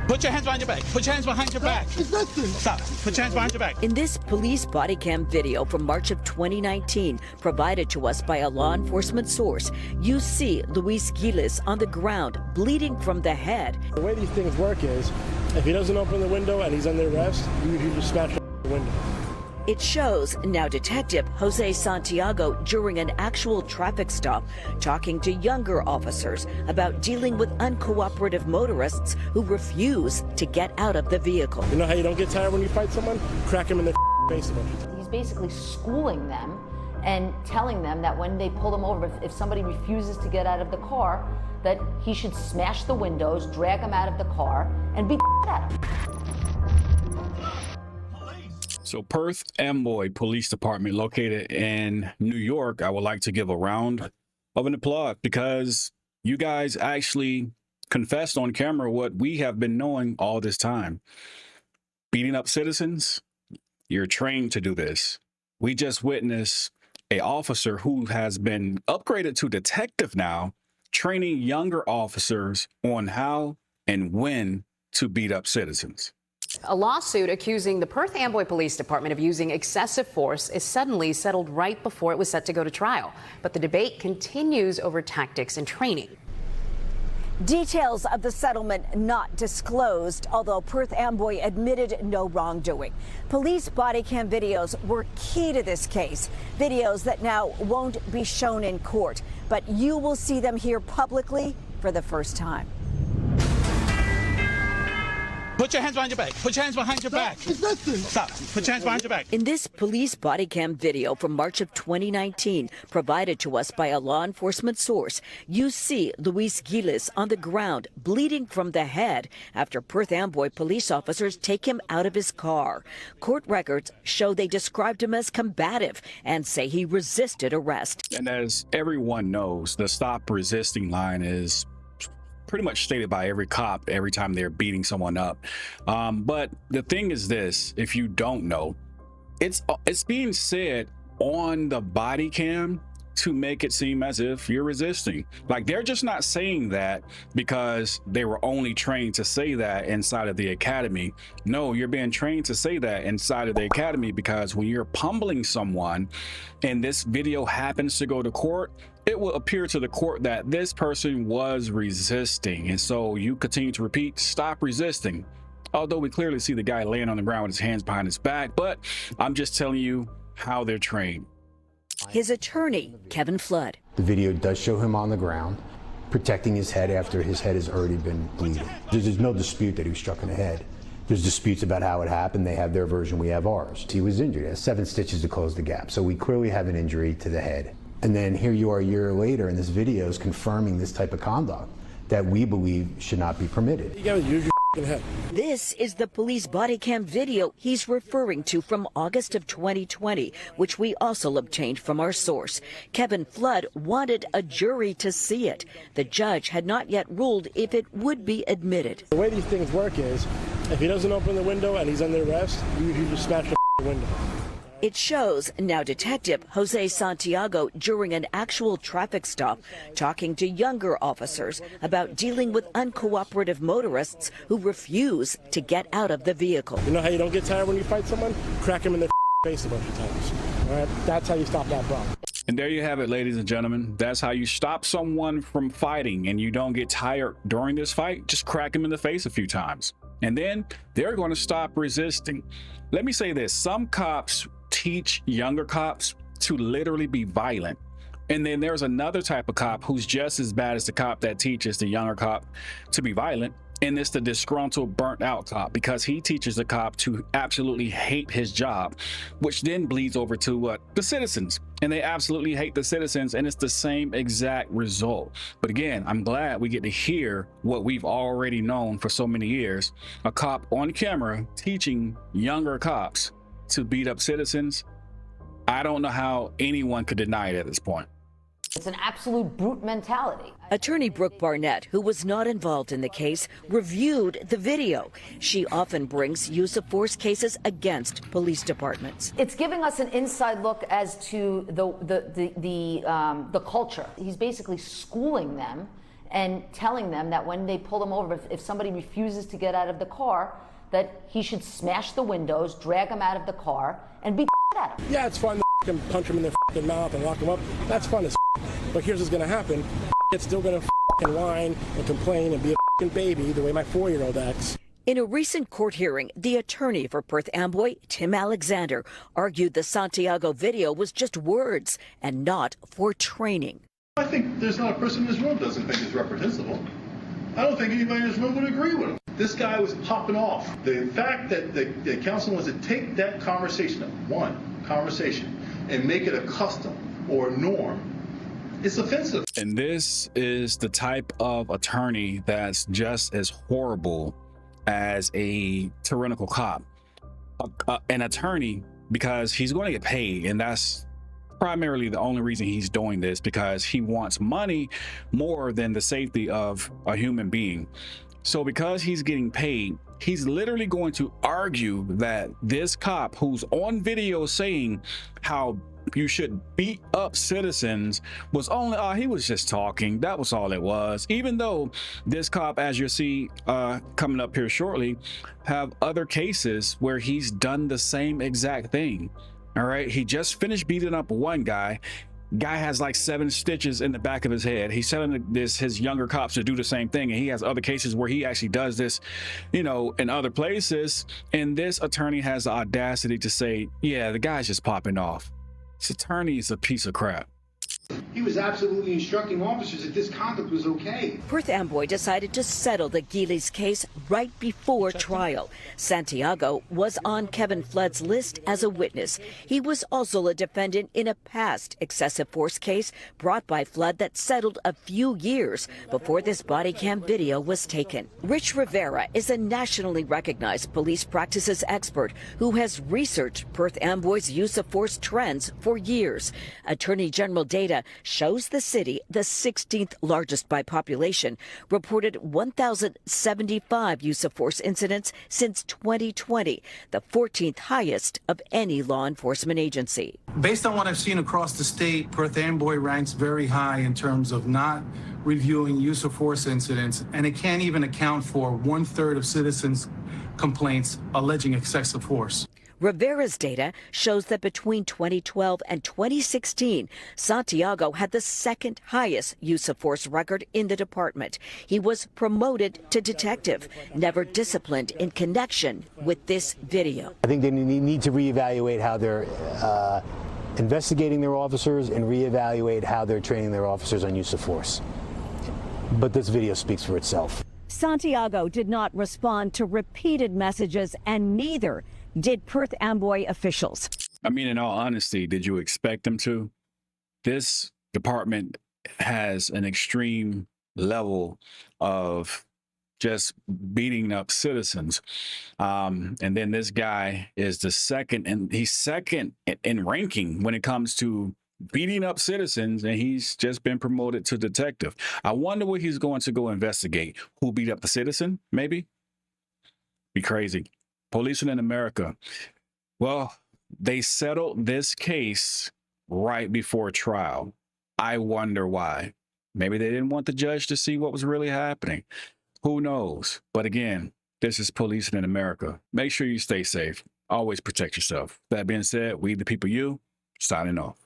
Put your hands behind your back. Put your hands behind your back. Stop. Put your hands behind your back. In this police body cam video from March of 2019, provided to us by a law enforcement source, you see Luis Giles on the ground, bleeding from the head. The way these things work is, if he doesn't open the window and he's under arrest, you just smash the window. It shows now Detective Jose Santiago during an actual traffic stop talking to younger officers about dealing with uncooperative motorists who refuse to get out of the vehicle. You know how you don't get tired when you fight someone? Crack him in the face a bunch of times. He's basically schooling them and telling them that when they pull them over, if somebody refuses to get out of the car, that he should smash the windows, drag them out of the car, and beat the at him. So Perth Amboy Police Department, located in New York, I would like to give a round of an applause because you guys actually confessed on camera what we have been knowing all this time. Beating up citizens, you're trained to do this. We just witnessed an officer who has been upgraded to detective now, training younger officers on how and when to beat up citizens. A lawsuit accusing the Perth Amboy Police Department of using excessive force is suddenly settled right before it was set to go to trial. But the debate continues over tactics and training. Details of the settlement not disclosed, although Perth Amboy admitted no wrongdoing. Police body cam videos were key to this case, videos that now won't be shown in court, but you will see them here publicly for the first time. Put your hands behind your back. Put your hands behind your back. Stop. Put your hands behind your back. In this police body cam video from March of 2019, provided to us by a law enforcement source, you see Luis Giles on the ground, bleeding from the head after Perth Amboy police officers take him out of his car. Court records show they described him as combative and say he resisted arrest. And as everyone knows, the stop resisting line is pretty much stated by every cop every time they're beating someone up. But the thing is this, if you don't know, it's being said on the body cam to make it seem as if you're resisting. Like, they're just not saying that because they were only trained to say that inside of the academy. No, you're being trained to say that inside of the academy because when you're pummeling someone and this video happens to go to court, it will appear to the court that this person was resisting. And so you continue to repeat, stop resisting. Although we clearly see the guy laying on the ground with his hands behind his back, but I'm just telling you how they're trained. His attorney, Kevin Flood. The video does show him on the ground, protecting his head after his head has already been bleeding. There's no dispute that he was struck in the head. There's disputes about how it happened. They have their version, we have ours. He was injured. He has 7 stitches to close the gap. So we clearly have an injury to the head. And then here you are a year later, and this video is confirming this type of conduct that we believe should not be permitted. You gotta use your head. This is the police body cam video he's referring to from August of 2020, which we also obtained from our source. Kevin Flood wanted a jury to see it. The judge had not yet ruled if it would be admitted. The way these things work is, if he doesn't open the window and he's under arrest, you just smash the window. It shows now Detective Jose Santiago during an actual traffic stop talking to younger officers about dealing with uncooperative motorists who refuse to get out of the vehicle. You know how you don't get tired when you fight someone? Crack him in the face a bunch of times. All right? That's how you stop that problem. And there you have it, ladies and gentlemen. That's how you stop someone from fighting and you don't get tired during this fight. Just crack him in the face a few times. And then they're going to stop resisting. Let me say this. Some cops teach younger cops to literally be violent. And then there's another type of cop who's just as bad as the cop that teaches the younger cop to be violent. And it's the disgruntled, burnt out cop, because he teaches the cop to absolutely hate his job, which then bleeds over to what? The citizens. And they absolutely hate the citizens, and it's the same exact result. But again, I'm glad we get to hear what we've already known for so many years. A cop on camera teaching younger cops to beat up citizens. I don't know how anyone could deny it at this point. It's an absolute brute mentality. Attorney Brooke Barnett, who was not involved in the case, reviewed the video. She often brings use of force cases against police departments. It's giving us an inside look as to the culture. He's basically schooling them and telling them that when they pull him over, if somebody refuses to get out of the car, that he should smash the windows, drag him out of the car, and beat the at him. Yeah, it's fun to punch him in their mouth and lock him up. That's fun as but here's what's going to happen. It's still going to whine and complain and be a baby the way my 4-year-old acts. In a recent court hearing, the attorney for Perth Amboy, Tim Alexander, argued the Santiago video was just words and not for training. I think there's not a person in this room that doesn't think it's reprehensible. I don't think anybody in this room would agree with him. This guy was popping off. The fact that the council wants to take that conversation, and make it a custom or a norm, it's offensive. And this is the type of attorney that's just as horrible as a tyrannical cop. An attorney, because he's going to get paid, and that's primarily the only reason he's doing this, because he wants money more than the safety of a human being. So because he's getting paid, he's literally going to argue that this cop who's on video saying how you should beat up citizens was only, he was just talking. That was all it was. Even though this cop, as you'll see coming up here shortly, have other cases where he's done the same exact thing. All right, he just finished beating up one guy. Guy has like 7 stitches in the back of his head. He's telling his younger cops to do the same thing, and he has other cases where he actually does this, you know, in other places. And this attorney has the audacity to say, yeah, the guy's just popping off. This attorney is a piece of crap. He was absolutely instructing officers that this conduct was okay. Perth Amboy decided to settle the Giles case right before trial. Santiago was on Kevin Flood's list as a witness. He was also a defendant in a past excessive force case brought by Flood that settled a few years before this body cam video was taken. Rich Rivera is a nationally recognized police practices expert who has researched Perth Amboy's use of force trends for years. Attorney General data shows the city, the 16th largest by population, reported 1,075 use of force incidents since 2020, the 14th highest of any law enforcement agency. Based on what I've seen across the state, Perth Amboy ranks very high in terms of not reviewing use of force incidents, and it can't even account for 1/3 of citizens' complaints alleging excessive force. Rivera's data shows that between 2012 and 2016, Santiago had the 2nd highest use of force record in the department. He was promoted to detective, never disciplined in connection with this video. I think they need to reevaluate how they're investigating their officers and reevaluate how they're training their officers on use of force. But this video speaks for itself. Santiago did not respond to repeated messages, and neither did Perth Amboy officials. I mean, in all honesty, did you expect them to? This department has an extreme level of just beating up citizens. And then this guy is the second, and he's second in ranking when it comes to beating up citizens, and he's just been promoted to detective. I wonder what he's going to go investigate. Who beat up the citizen? Maybe. Be crazy. Policing in America. Well, they settled this case right before trial. I wonder why. Maybe they didn't want the judge to see what was really happening. Who knows? But again, this is policing in America. Make sure you stay safe. Always protect yourself. That being said, we the people, you, signing off.